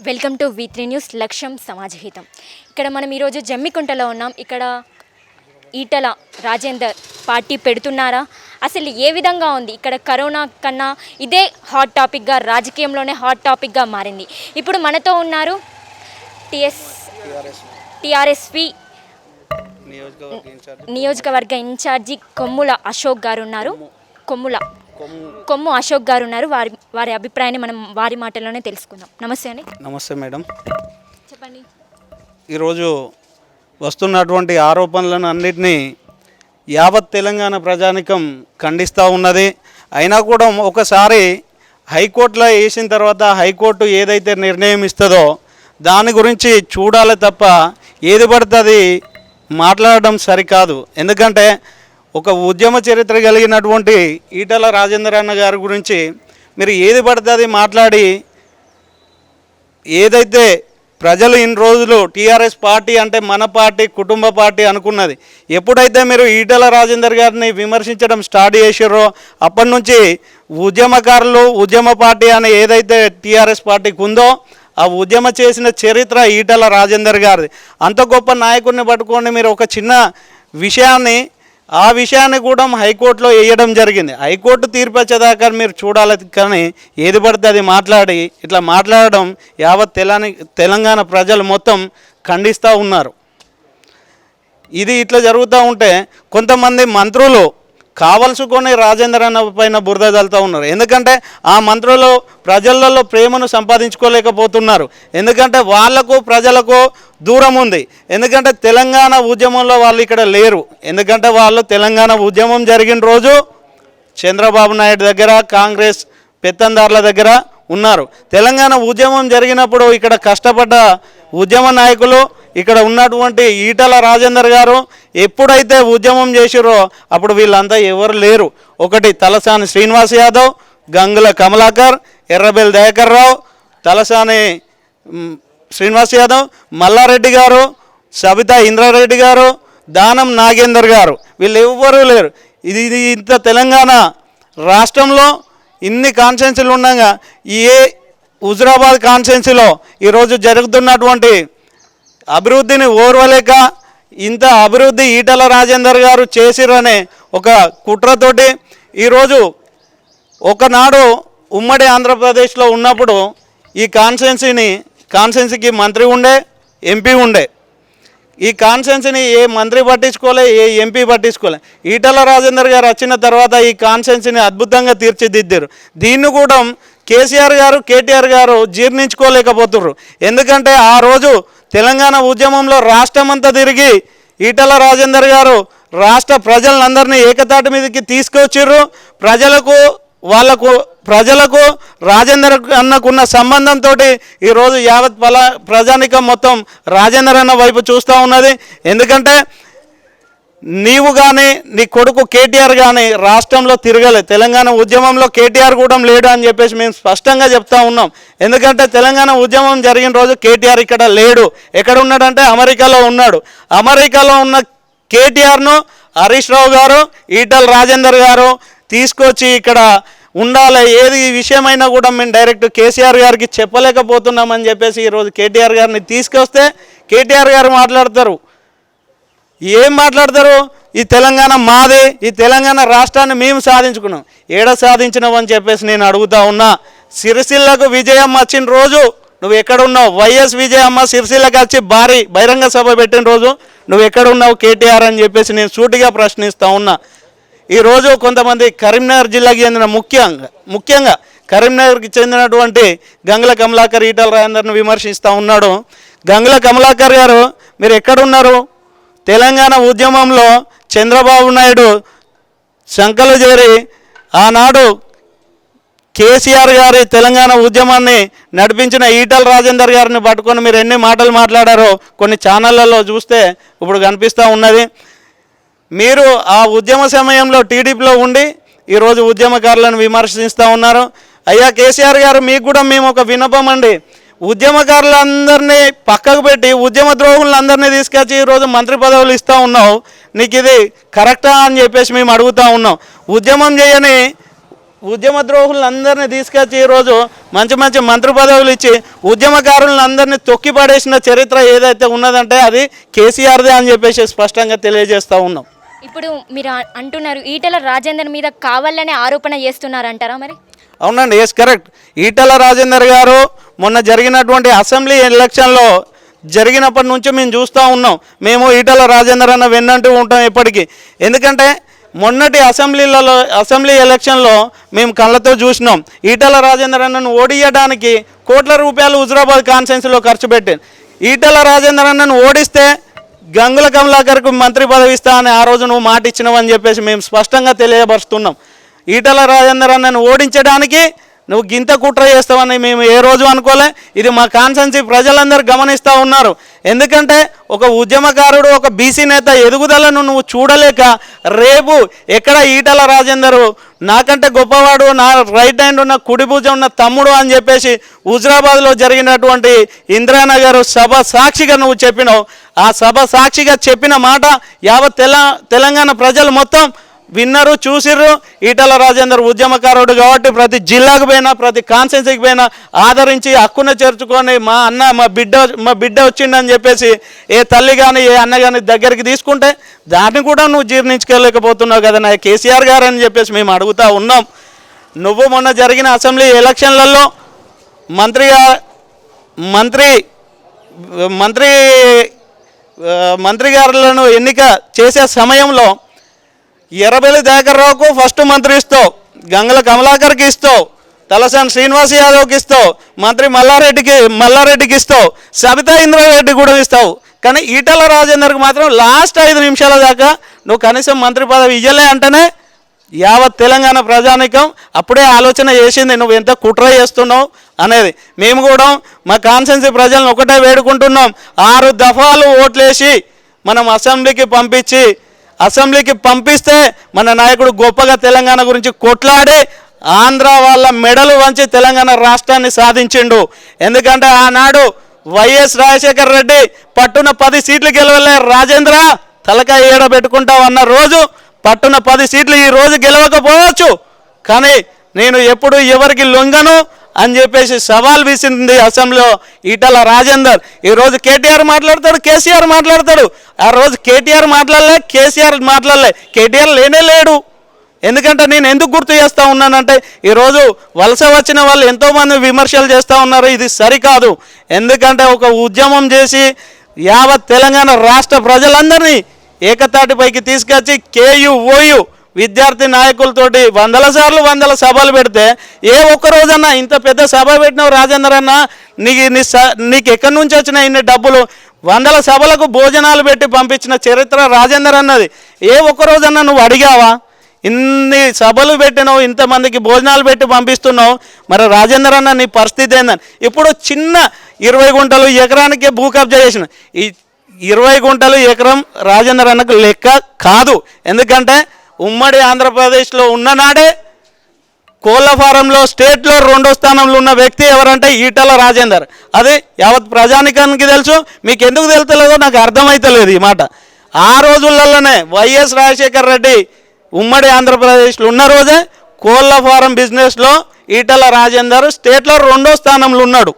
Welcome to V3 news లక్ష్యం సమాజహితం. ఇక్కడ మనం ఈరోజు జమ్మికుంటలో ఉన్నాం. ఇక్కడ ఈటల రాజేందర్ పార్టీ పెడుతున్నారా, అసలు ఏ విధంగా ఉంది? ఇక్కడ కరోనా కన్నా ఇదే హాట్ టాపిక్గా, రాజకీయంలోనే హాట్ టాపిక్గా మారింది. ఇప్పుడు మనతో ఉన్నారు టీఆర్ఎస్వి నియోజకవర్గ ఇన్ఛార్జి కొమ్ముల అశోక్ గారు ఉన్నారు. కొమ్ము అశోక్ గారు ఉన్నారు. వారి అభిప్రాయాన్ని మనం వారి మాటల్లోనే తెలుసుకుందాం. నమస్తే అండి. నమస్తే మేడం. చెప్పండి. ఈరోజు వస్తున్నటువంటి ఆరోపణలను అన్నిటినీ యావత్ తెలంగాణ ప్రజానికం ఖండిస్తూ ఉన్నది. అయినా కూడా ఒకసారి హైకోర్టులో వేసిన తర్వాత హైకోర్టు ఏదైతే నిర్ణయం ఇస్తుందో దాని గురించి చూడాలి తప్ప ఏది పడుతుంది మాట్లాడడం సరికాదు. ఎందుకంటే ఒక ఉద్యమ చరిత్ర కలిగినటువంటి ఈటల రాజేందర్ అన్న గారి గురించి మీరు ఏది పడుతుంది మాట్లాడి, ఏదైతే ప్రజలు ఇన్ని రోజులు టీఆర్ఎస్ పార్టీ అంటే మన పార్టీ, కుటుంబ పార్టీ అనుకున్నది, ఎప్పుడైతే మీరు ఈటల రాజేందర్ గారిని విమర్శించడం స్టార్ట్ చేసారో అప్పటి నుంచి ఉద్యమకారులు, ఉద్యమ పార్టీ అని ఏదైతే టీఆర్ఎస్ పార్టీకి ఉందో ఆ ఉద్యమ చేసిన చరిత్ర ఈటల రాజేందర్ గారిది. అంత గొప్ప నాయకుడిని పట్టుకొని మీరు ఒక చిన్న విషయాన్ని కూడా హైకోర్టులో వేయడం జరిగింది. హైకోర్టు తీర్పు వచ్చేదాకా మీరు చూడాలి, కానీ ఏది పడితే అది మాట్లాడి ఇట్లా మాట్లాడడం యావత్ తెలంగాణ ప్రజలు మొత్తం ఖండిస్తూ ఉన్నారు. ఇది ఇట్లా జరుగుతూ ఉంటే కొంతమంది మంత్రులు కావలసుకొని రాజేందర్ అన్న పైన బురద చల్లుతూ ఉన్నారు. ఎందుకంటే ఆ మంత్రులు ప్రజలలో ప్రేమను సంపాదించుకోలేకపోతున్నారు. ఎందుకంటే వాళ్లకు ప్రజలకు దూరం ఉంది. ఎందుకంటే తెలంగాణ ఉద్యమంలో వాళ్ళు ఇక్కడ లేరు. ఎందుకంటే వాళ్ళు తెలంగాణ ఉద్యమం జరిగిన రోజు చంద్రబాబు నాయుడు దగ్గర, కాంగ్రెస్ పెత్తందారుల దగ్గర ఉన్నారు. తెలంగాణ ఉద్యమం జరిగినప్పుడు ఇక్కడ కష్టపడ్డ ఉద్యమ నాయకులు, ఇక్కడ ఉన్నటువంటి ఈటల రాజేందర్ గారు ఎప్పుడైతే ఉద్యమం చేసిరో అప్పుడు వీళ్ళంతా ఎవరు లేరు. ఒకటి తలసాని శ్రీనివాస్ యాదవ్, గంగుల కమలాకర్, ఎర్రబెల్లి దయాకర్ రావు, తలసాని శ్రీనివాస్ యాదవ్, మల్లారెడ్డి గారు, సబితా ఇంద్రారెడ్డి గారు, దానం నాగేందర్ గారు, వీళ్ళు ఎవ్వరూ లేరు. ఇది ఇంత తెలంగాణ రాష్ట్రంలో ఇన్ని కాన్స్టిట్యున్సీలు ఉండగా హుజురాబాద్ కాన్స్టిట్యున్సీలో ఈరోజు జరుగుతున్నటువంటి అభివృద్ధిని ఓర్వలేక ఇంత అభివృద్ధి ఈటల రాజేందర్ గారు చేసిరనే ఒక కుట్రతోటి ఈరోజు ఒకనాడు ఉమ్మడి ఆంధ్రప్రదేశ్లో ఉన్నప్పుడు ఈ కాన్స్టిట్యున్సీకి మంత్రి ఉండే, ఎంపీ ఉండే. ఈ కాన్స్టిట్యున్సీని ఏ మంత్రి పట్టించుకోలే, ఏ ఎంపీ పట్టించుకోలే. ఈటల రాజేందర్ గారు వచ్చిన తర్వాత ఈ కాన్స్టిట్యున్సీని అద్భుతంగా తీర్చిదిద్దారు. దీన్ని కూడా కేసీఆర్ గారు, కేటీఆర్ గారు జీర్ణించుకోలేకపోతున్నారు. ఎందుకంటే ఆ రోజు తెలంగాణ ఉద్యమంలో రాష్ట్రమంతా తిరిగి ఈటల రాజేందర్ గారు రాష్ట్ర ప్రజలందరినీ ఏకతాటి మీదకి తీసుకొచ్చిర్రు. ప్రజలకు రాజేందర్ అన్నకున్న సంబంధంతో ఈరోజు యావత్ ప్రజానికం మొత్తం రాజేందర్ అన్న వైపు చూస్తూ ఉన్నది. ఎందుకంటే నీవు కానీ నీ కొడుకు కేటీఆర్ కానీ రాష్ట్రంలో తిరగలే. తెలంగాణ ఉద్యమంలో కేటీఆర్ కూడా లేడు అని చెప్పేసి మేము స్పష్టంగా చెప్తా ఉన్నాం. ఎందుకంటే తెలంగాణ ఉద్యమం జరిగిన రోజు కేటీఆర్ ఇక్కడ లేడు. ఎక్కడ ఉన్నాడంటే అమెరికాలో ఉన్నాడు. అమెరికాలో ఉన్న కేటీఆర్ను హరీష్ రావు గారు, ఈటల రాజేందర్ గారు తీసుకొచ్చి ఇక్కడ ఉండాలి. ఏది విషయమైనా కూడా మేము డైరెక్ట్ కేసీఆర్ గారికి చెప్పలేకపోతున్నామని చెప్పేసి ఈరోజు కేటీఆర్ గారిని తీసుకొస్తే కేటీఆర్ గారు మాట్లాడతారు. ఏం మాట్లాడతారు? ఈ తెలంగాణ మాదే, ఈ తెలంగాణ రాష్ట్రాన్ని మేము సాధించుకున్నాం. ఏడ సాధించినావని చెప్పేసి నేను అడుగుతా ఉన్నా. సిరిసిల్లకు విజయమ్మ వచ్చిన రోజు నువ్వు ఎక్కడున్నావు? వైఎస్ విజయమ్మ సిరిసిల్లకు వచ్చి భారీ బహిరంగ సభ పెట్టిన రోజు నువ్వు ఎక్కడున్నావు కేటీఆర్ అని చెప్పేసి నేను సూటిగా ప్రశ్నిస్తూ ఉన్నా. ఈరోజు కొంతమంది కరీంనగర్ జిల్లాకి చెందిన ముఖ్యంగా కరీంనగర్కి చెందినటువంటి గంగుల కమలాకర్ ఈటల రాజేందర్ను విమర్శిస్తూ ఉన్నాడు. గంగుల కమలాకర్ గారు మీరు ఎక్కడున్నారు? తెలంగాణ ఉద్యమంలో చంద్రబాబు నాయుడు శంకలు చేరి ఆనాడు కేసీఆర్ గారి తెలంగాణ ఉద్యమాన్ని నడిపించిన ఈటల రాజేందర్ గారిని పట్టుకొని మీరు ఎన్ని మాటలు మాట్లాడారో కొన్ని ఛానళ్ళలో చూస్తే ఇప్పుడు కనిపిస్తూ ఉన్నది. మీరు ఆ ఉద్యమ సమయంలో టీడీపీలో ఉండి ఈరోజు ఉద్యమకారులను విమర్శిస్తూ ఉన్నారు. అయ్యా కేసీఆర్ గారు, మీకు కూడా మేము ఒక విన్నపం అండి. ఉద్యమకారులందరినీ పక్కకు పెట్టి ఉద్యమ ద్రోహులందరినీ తీసుకొచ్చి ఈరోజు మంత్రి పదవులు ఇస్తూ ఉన్నావు. నీకు ఇది కరెక్టా అని చెప్పేసి మేము అడుగుతూ ఉన్నాం. ఉద్యమం చేయని ఉద్యమ ద్రోహులందరినీ తీసుకొచ్చి ఈరోజు మంచి మంచి మంత్రి పదవులు ఇచ్చి ఉద్యమకారులందరినీ తొక్కిపడేసిన చరిత్ర ఏదైతే ఉన్నదంటే అది కేసీఆర్దే అని చెప్పేసి స్పష్టంగా తెలియజేస్తూ ఉన్నాం. ఇప్పుడు మీరు అంటున్నారు ఈటెల రాజేందర్ మీద కావాలనే ఆరోపణ చేస్తున్నారంటారా మరి? అవునండి, ఎస్ కరెక్ట్. ఈటెల రాజేందర్ గారు మొన్న జరిగినటువంటి అసెంబ్లీ ఎలక్షన్లో జరిగినప్పటి నుంచి మేము చూస్తూ ఉన్నాం. మేము ఈటెల రాజేందర్ అన్న వెన్నంటూ ఉంటాం ఎప్పటికీ. ఎందుకంటే మొన్నటి అసెంబ్లీ ఎలక్షన్లో మేము కళ్ళతో చూసినాం. ఈటెల రాజేందర్ అన్నను ఓడియడానికి కోట్ల రూపాయలు హుజురాబాద్ కాన్స్టిట్యున్సీలో ఖర్చు పెట్టాను. ఈటెల రాజేందర్ అన్నను ఓడిస్తే గంగుల కమలాకర్కు మంత్రి పదవి ఇస్తా అని ఆ రోజు నువ్వు మాట ఇచ్చినావని చెప్పేసి మేము స్పష్టంగా తెలియపరుస్తున్నాం. ఈటెల రాజేందర్ అన్నను ఓడించడానికి నువ్వు గింత కుట్ర చేస్తావని మేము ఏ రోజు అనుకోలే. ఇది మా కాన్స్టిట్యున్సీ ప్రజలందరూ గమనిస్తూ ఉన్నారు. ఎందుకంటే ఒక ఉద్యమకారుడు, ఒక బీసీ నేత ఎదుగుదలను నువ్వు చూడలేక రేపు ఎక్కడ ఈటెల రాజేందరు నాకంటే గొప్పవాడు, నా రైట్ హ్యాండ్ ఉన్న కుడి భుజం ఉన్న తమ్ముడు అని చెప్పేసి హుజురాబాద్లో జరిగినటువంటి ఇందిరానగర్ సభ సాక్షిగా నువ్వు చెప్పినావు. ఆ సభ సాక్షిగా చెప్పిన మాట యావత్ తెలంగాణ ప్రజలు మొత్తం విన్నరు, చూసిర్రు. ఈటెల రాజేందర్ ఉద్యమకారుడు కాబట్టి ప్రతి జిల్లాకు పోయినా, ప్రతి కాన్స్టిట్యున్సీకి పోయినా ఆదరించి హక్కున చేర్చుకొని మా అన్న మా బిడ్డ వచ్చిండని చెప్పేసి ఏ తల్లి కానీ ఏ అన్న కానీ దగ్గరికి తీసుకుంటే దాన్ని కూడా నువ్వు జీర్ణించుకోలేకపోతున్నావు కదా నా కేసీఆర్ గారు అని చెప్పేసి మేము అడుగుతూ ఉన్నాం. నువ్వు మొన్న జరిగిన అసెంబ్లీ ఎలక్షన్లలో మంత్రి గారులను ఎన్నిక చేసే సమయంలో ఎర్రబెల్లి దయాకర్రావుకు ఫస్ట్ మంత్రి ఇస్తావు, గంగుల కమలాకర్కి ఇస్తావు, తలసాని శ్రీనివాస్ యాదవ్కి ఇస్తావు, మంత్రి మల్లారెడ్డికి ఇస్తావు, సబితా ఇంద్రారెడ్డి కూడా ఇస్తావు. కానీ ఈటెల రాజేందర్కి మాత్రం లాస్ట్ 5 నిమిషాల దాకా నువ్వు కనీసం మంత్రి పదవి ఇయ్యలే అంటేనే యావత్ తెలంగాణ ప్రజానికం అప్పుడే ఆలోచన చేసింది నువ్వు ఎంత కుట్ర చేస్తున్నావు అనేది. మేము కూడా మా కాన్స్టిట్యున్సీ ప్రజలను ఒకటే వేడుకుంటున్నాం, 6 దఫాలు ఓట్లేసి మనం అసెంబ్లీకి పంపిస్తే మన నాయకుడు గొప్పగా తెలంగాణ గురించి కొట్లాడి ఆంధ్ర వాళ్ళ మెడలు వంచి తెలంగాణ రాష్ట్రాన్ని సాధించిండు. ఎందుకంటే ఆనాడు వైఎస్ రాజశేఖర్ రెడ్డి పట్టున 10 సీట్లు గెలవలే, రాజేంద్ర తలకాయ ఏడబెట్టుకుంటావు అన్న రోజు పట్టున 10 సీట్లు ఈ రోజు గెలవకపోవచ్చు, కానీ నేను ఎప్పుడు ఎవరికి లొంగను అని చెప్పేసి సవాల్ విసింది అసెంబ్లీలో ఈటెల రాజేందర్. ఈరోజు కేటీఆర్ మాట్లాడతాడు, కేసీఆర్ మాట్లాడతాడు. ఆ రోజు కేటీఆర్ మాట్లాడలే, కేసీఆర్ మాట్లాడలే. కేటీఆర్ లేడు. ఎందుకంటే నేను ఎందుకు గుర్తు చేస్తూ ఉన్నానంటే ఈరోజు వలస వచ్చిన వాళ్ళు ఎంతోమంది విమర్శలు చేస్తూ ఉన్నారు. ఇది సరికాదు. ఎందుకంటే ఒక ఉద్యమం చేసి యావత్ తెలంగాణ రాష్ట్ర ప్రజలందరినీ ఏకతాటిపైకి తీసుకొచ్చి కేయుఓయు విద్యార్థి నాయకులతోటి 100 సభలు పెడితే ఏ ఒక్కరోజన్నా ఇంత పెద్ద సభ పెట్టినావు రాజేందర్ అన్న, నీకు ఎక్కడి నుంచి వచ్చిన ఇన్ని డబ్బులు? 100 సభలకు భోజనాలు పెట్టి పంపించిన చరిత్ర రాజేందర్ అన్నది. ఏ ఒక్కరోజన్నా నువ్వు అడిగావా? ఇన్ని సభలు పెట్టినావు, ఇంతమందికి భోజనాలు పెట్టి పంపిస్తున్నావు, మరి రాజేందర్ అన్న నీ పరిస్థితి ఏందని. ఇప్పుడు చిన్న 20 గుంటలు ఎకరానికి భూ కబ్జా చేసిన ఈ 20 గుంటలు ఎకరం రాజేందర్ అన్నకు లెక్క కాదు. ఎందుకంటే ఉమ్మడి ఆంధ్రప్రదేశ్లో ఉన్ననాడే కోళ్ళ ఫారంలో స్టేట్లో 2వ స్థానంలో ఉన్న వ్యక్తి ఎవరంటే ఈటెల రాజేందర్. అది యావత్ ప్రజానికానికి తెలుసు. మీకు ఎందుకు తెలుతలేదో నాకు అర్థమైతలేదు ఈ మాట. ఆ రోజులలోనే వైఎస్ రాజశేఖర్ రెడ్డి ఉమ్మడి ఆంధ్రప్రదేశ్లో ఉన్న రోజే కోళ్ళ ఫారం బిజినెస్లో ఈటెల రాజేందర్ స్టేట్లో 2వ స్థానంలో ఉన్నాడు.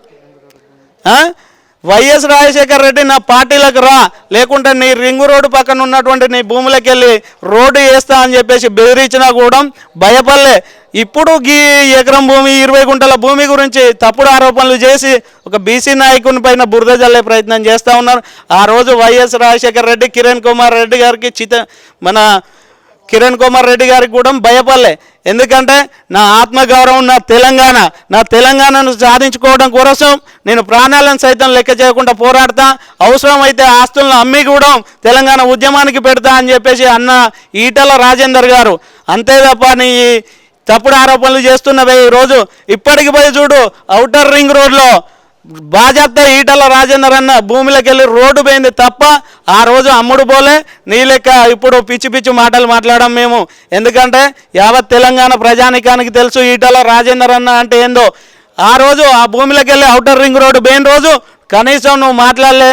వైఎస్ రాజశేఖర్ రెడ్డి నా పార్టీలకు రా, లేకుంటే నీ రింగు రోడ్డు పక్కన ఉన్నటువంటి నీ భూములకు వెళ్ళి రోడ్డు వేస్తా అని చెప్పేసి బెదిరించినా కూడా భయపడలే. ఇప్పుడు ఈ ఎకరం భూమి 20 గుంటల భూమి గురించి తప్పుడు ఆరోపణలు చేసి ఒక బీసీ నాయకుని పైన బురద జల్లే ప్రయత్నం చేస్తూ ఉన్నారు. ఆ రోజు వైఎస్ రాజశేఖర్ రెడ్డి కిరణ్ కుమార్ రెడ్డి గారికి కూడా భయపడలే. ఎందుకంటే నా ఆత్మగౌరవం, నా తెలంగాణను సాధించుకోవడం కోసం నేను ప్రాణాలను సైతం లెక్క చేయకుండా పోరాడతా, అవసరమైతే ఆస్తులను అమ్మి కూడా తెలంగాణ ఉద్యమానికి పెడతా అని చెప్పేసి అన్న ఈటెల రాజేందర్ గారు. అంతే తప్ప నీ తప్పుడు ఆరోపణలు చేస్తున్నవే ఈరోజు ఇప్పటికి పోయి చూడు, ఔటర్ రింగ్ రోడ్లో బాజాప్తా ఈటెల రాజేందర్ అన్న భూమిలోకి వెళ్ళి రోడ్డు పోయింది తప్ప ఆ రోజు అమ్ముడు పోలే. నీ లెక్క ఇప్పుడు పిచ్చి మాటలు మాట్లాడడం మేము. ఎందుకంటే యావత్ తెలంగాణ ప్రజానికానికి తెలుసు ఈటెల రాజేందర్ అన్న అంటే ఏందో. ఆ రోజు ఆ భూమిలోకి వెళ్ళి ఔటర్ రింగ్ రోడ్డు పోయిన రోజు కనీసం నువ్వు మాట్లాడలే.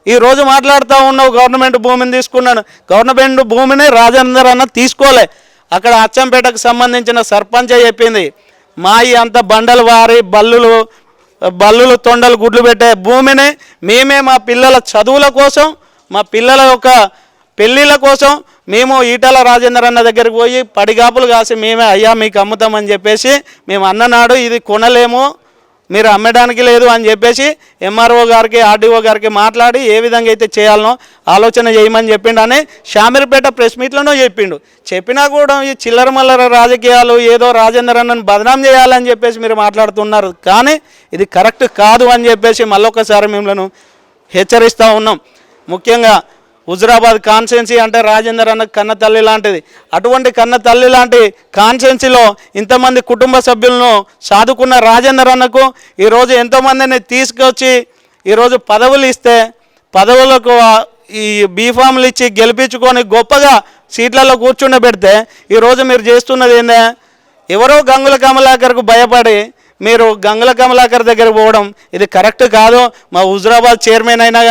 ఈ రోజు మాట్లాడుతూ ఉన్నావు గవర్నమెంట్ భూమిని తీసుకున్నాను. గవర్నమెంట్ భూమిని రాజేందర్ అన్న తీసుకోలే. అక్కడ అచ్చంపేటకు సంబంధించిన సర్పంచ్ చెప్పింది, మాయి అంత బండలు వారి బల్లులు తొండలు గుడ్లు పెట్టే భూమిని మేమే మా పిల్లల చదువుల కోసం, మా పిల్లల యొక్క పెళ్ళిళ్ళ కోసం మేము ఈటల రాజేందర్ అన్న దగ్గరికి పోయి పడిగాపులు కాసి మేమే అయ్యా మీకు అమ్ముతామని చెప్పేసి మేము అన్ననాడు ఇది కొనలేము, మీరు అమ్మడానికి లేదు అని చెప్పేసి ఎంఆర్ఓ గారికి ఆర్డీఓ గారికి మాట్లాడి ఏ విధంగా అయితే చేయాలనో ఆలోచన చేయమని చెప్పిండు అని షామీర్పేట ప్రెస్ మీట్లోనూ చెప్పిండు. చెప్పినా కూడా ఈ చిల్లర మల్లర రాజకీయాలు ఏదో రాజేందర్ అన్నను బదనాం చేయాలని చెప్పేసి మీరు మాట్లాడుతున్నారు, కానీ ఇది కరెక్ట్ కాదు అని చెప్పేసి మళ్ళొకసారి మిమ్మల్ని హెచ్చరిస్తూ ఉన్నాం. ముఖ్యంగా హుజురాబాద్ కాన్స్టిట్యున్సీ అంటే రాజేందర్ అన్న కన్న తల్లి లాంటిది. అటువంటి కన్న తల్లి లాంటి కాన్స్టిట్యున్సీలో ఇంతమంది కుటుంబ సభ్యులను సాదుకున్న రాజేందర్ అన్నకు ఈరోజు ఎంతోమందిని తీసుకొచ్చి ఈరోజు పదవులు ఇస్తే పదవులకు ఈ బీఫామ్లు ఇచ్చి గెలిపించుకొని గొప్పగా సీట్లలో కూర్చుండబెడితే ఈరోజు మీరు చేస్తున్నది ఏందే, ఎవరో గంగుల కమలాకర్కు భయపడి మీరు గంగుల కమలాకర్ దగ్గర పోవడం ఇది కరెక్ట్ కాదు. మా హుజురాబాద్ చైర్మన్ అయినా,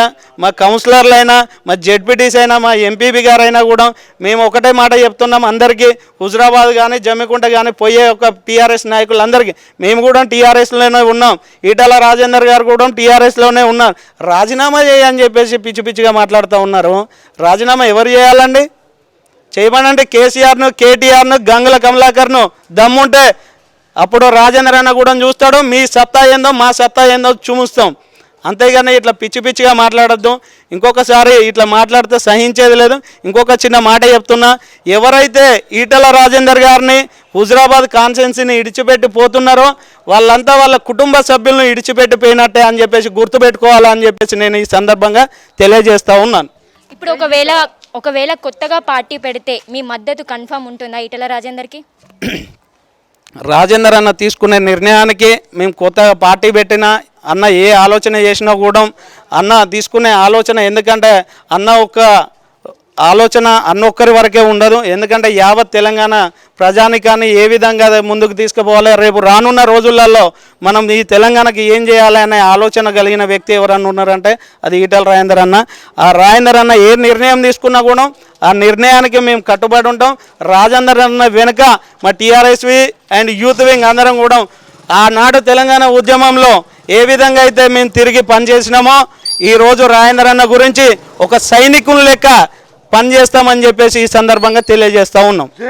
మా కౌన్సిలర్లు అయినా, మా జెడ్పీటీసీ అయినా, మా ఎంపీపీ గారైనా కూడా మేము ఒకటే మాట చెప్తున్నాం అందరికీ, హుజురాబాద్ కానీ జమ్మికుంట కానీ పోయే ఒక టీఆర్ఎస్ నాయకులందరికీ, మేము కూడా టీఆర్ఎస్లోనే ఉన్నాం, ఈటల రాజేందర్ గారు కూడా టీఆర్ఎస్లోనే ఉన్నారు, రాజీనామా చేయని చెప్పేసి పిచ్చి పిచ్చిగా మాట్లాడుతూ ఉన్నారు. రాజీనామా ఎవరు చేయాలండి? చేయమనండి కేసీఆర్ను, కేటీఆర్ను, గంగుల కమలాకర్ను. దమ్ముంటే అప్పుడు రాజేంద్ర అన్న కూడా చూస్తాడు, మీ సత్తా ఏందో మా సత్తా ఏందో చూముస్తాం. అంతేగాని ఇట్లా పిచ్చి పిచ్చిగా మాట్లాడద్దు. ఇంకొకసారి ఇట్లా మాట్లాడితే సహించేది లేదు. ఇంకొక చిన్న మాట చెప్తున్నా, ఎవరైతే ఈటల రాజేందర్ గారిని హుజురాబాద్ కాన్స్టిట్యున్సీని ఇడిచిపెట్టి పోతున్నారో వాళ్ళంతా వాళ్ళ కుటుంబ సభ్యులను ఇడిచిపెట్టి పోయినట్టే అని చెప్పేసి గుర్తుపెట్టుకోవాలని చెప్పేసి నేను ఈ సందర్భంగా తెలియజేస్తూ ఉన్నాను. ఇప్పుడు ఒకవేళ కొత్తగా పార్టీ పెడితే మీ మద్దతు కన్ఫర్మ్ ఉంటుందా ఈటల రాజేందర్కి? రాజేందర్ అన్న తీసుకునే నిర్ణయానికి మేము కొత్తగా పార్టీ పెట్టినా, అన్న ఏ ఆలోచన చేసినా కూడా అన్న తీసుకునే ఆలోచన, ఎందుకంటే అన్న ఒక్క ఆలోచన అన్న ఒక్కరి వరకే ఉండదు. ఎందుకంటే యావత్ తెలంగాణ ప్రజానికాన్ని ఏ విధంగా ముందుకు తీసుకుపోవాలి, రేపు రానున్న రోజులలో మనం ఈ తెలంగాణకి ఏం చేయాలి అనే ఆలోచన కలిగిన వ్యక్తి ఎవరన్నా ఉన్నారంటే అది ఈటల రాజేందర్ అన్న. ఆ రాజేందర్ అన్న ఏ నిర్ణయం తీసుకున్నా కూడా ఆ నిర్ణయానికి మేము కట్టుబడి ఉంటాం. రాజేందర్ అన్న వెనుక మా టీఆర్ఎస్వి అండ్ యూత్ వింగ్ అందరం కూడా ఆనాడు తెలంగాణ ఉద్యమంలో ఏ విధంగా అయితే మేము తిరిగి పనిచేసినామో ఈరోజు రాజేందర్ అన్న గురించి ఒక సైనికుల లెక్క పనిచేస్తామని చెప్పేసి ఈ సందర్భంగా తెలియజేస్తూ ఉన్నాం.